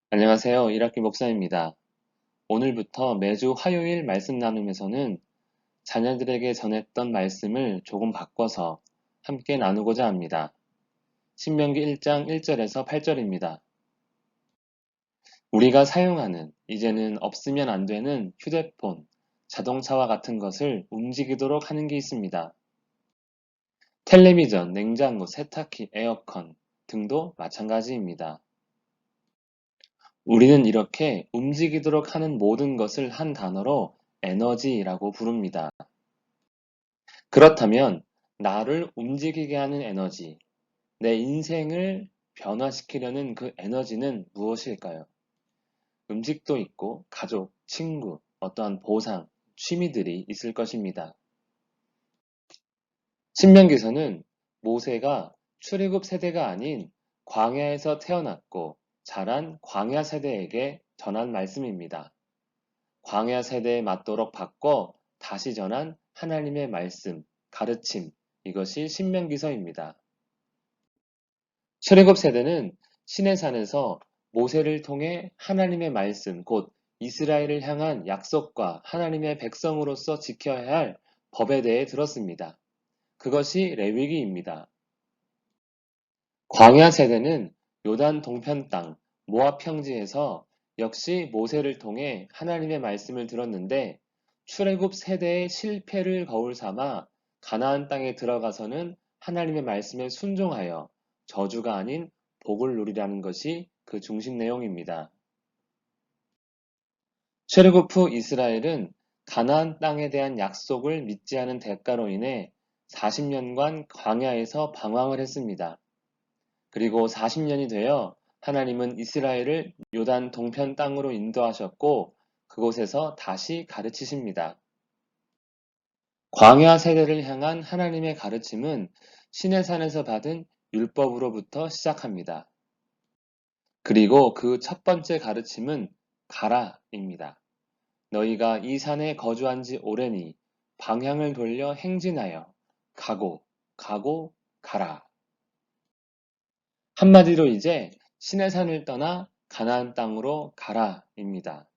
안녕하세요. 이학기 목사입니다. 오늘부터 매주 화요일 말씀 나눔에서는 자녀들에게 전했던 말씀을 조금 바꿔서 함께 나누고자 합니다. 신명기 1장 1절에서 8절입니다. 우리가 사용하는, 이제는 없으면 안 되는 휴대폰, 자동차와 같은 것을 움직이도록 하는 게 있습니다. 텔레비전, 냉장고, 세탁기, 에어컨 등도 마찬가지입니다. 우리는 이렇게 움직이도록 하는 모든 것을 한 단어로 에너지라고 부릅니다. 그렇다면 나를 움직이게 하는 에너지, 내 인생을 변화시키려는 그 에너지는 무엇일까요? 음식도 있고 가족, 친구, 어떠한 보상, 취미들이 있을 것입니다. 신명기서는 모세가 출애굽 세대가 아닌 광야에서 태어났고 자란 광야 세대에게 전한 말씀입니다. 광야 세대에 맞도록 바꿔 다시 전한 하나님의 말씀, 가르침, 이것이 신명기서입니다. 출애굽 세대는 시내산에서 모세를 통해 하나님의 말씀, 곧 이스라엘을 향한 약속과 하나님의 백성으로서 지켜야 할 법에 대해 들었습니다. 그것이 레위기입니다. 광야 세대는 요단 동편 땅, 모압 평지에서 역시 모세를 통해 하나님의 말씀을 들었는데 출애굽 세대의 실패를 거울 삼아 가나안 땅에 들어가서는 하나님의 말씀에 순종하여 저주가 아닌 복을 누리라는 것이 그 중심 내용입니다. 출애굽 후 이스라엘은 가나안 땅에 대한 약속을 믿지 않은 대가로 인해 40년간 광야에서 방황을 했습니다. 그리고 40년이 되어 하나님은 이스라엘을 요단 동편 땅으로 인도하셨고 그곳에서 다시 가르치십니다. 광야 세대를 향한 하나님의 가르침은 시내산에서 받은 율법으로부터 시작합니다. 그리고 그 첫 번째 가르침은 가라입니다. 너희가 이 산에 거주한 지 오래니 방향을 돌려 행진하여 가고 가라. 한마디로 이제 시내산을 떠나 가나안 땅으로 가라입니다.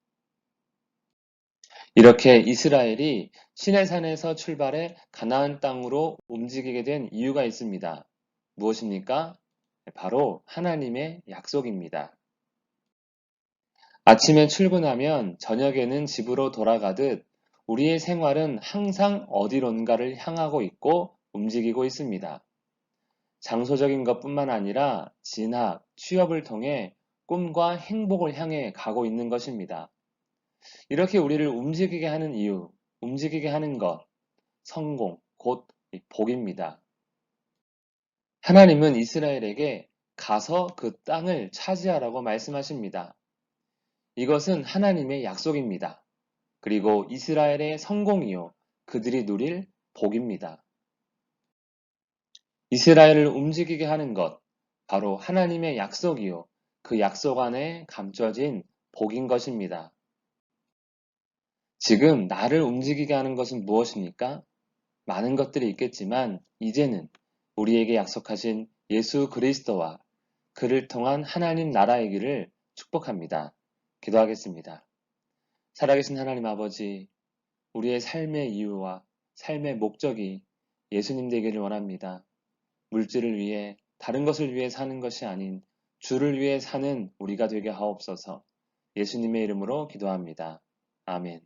이렇게 이스라엘이 시내산에서 출발해 가나안 땅으로 움직이게 된 이유가 있습니다. 무엇입니까? 바로 하나님의 약속입니다. 아침에 출근하면 저녁에는 집으로 돌아가듯 우리의 생활은 항상 어디론가를 향하고 있고 움직이고 있습니다. 장소적인 것뿐만 아니라 진학, 취업을 통해 꿈과 행복을 향해 가고 있는 것입니다. 이렇게 우리를 움직이게 하는 이유, 움직이게 하는 것, 성공, 곧 복입니다. 하나님은 이스라엘에게 가서 그 땅을 차지하라고 말씀하십니다. 이것은 하나님의 약속입니다. 그리고 이스라엘의 성공이요, 그들이 누릴 복입니다. 이스라엘을 움직이게 하는 것, 바로 하나님의 약속이요, 그 약속 안에 감춰진 복인 것입니다. 지금 나를 움직이게 하는 것은 무엇입니까? 많은 것들이 있겠지만 이제는 우리에게 약속하신 예수 그리스도와 그를 통한 하나님 나라의 길을 축복합니다. 기도하겠습니다. 살아계신 하나님 아버지, 우리의 삶의 이유와 삶의 목적이 예수님 되기를 원합니다. 물질을 위해 다른 것을 위해 사는 것이 아닌 주를 위해 사는 우리가 되게 하옵소서. 예수님의 이름으로 기도합니다. 아멘.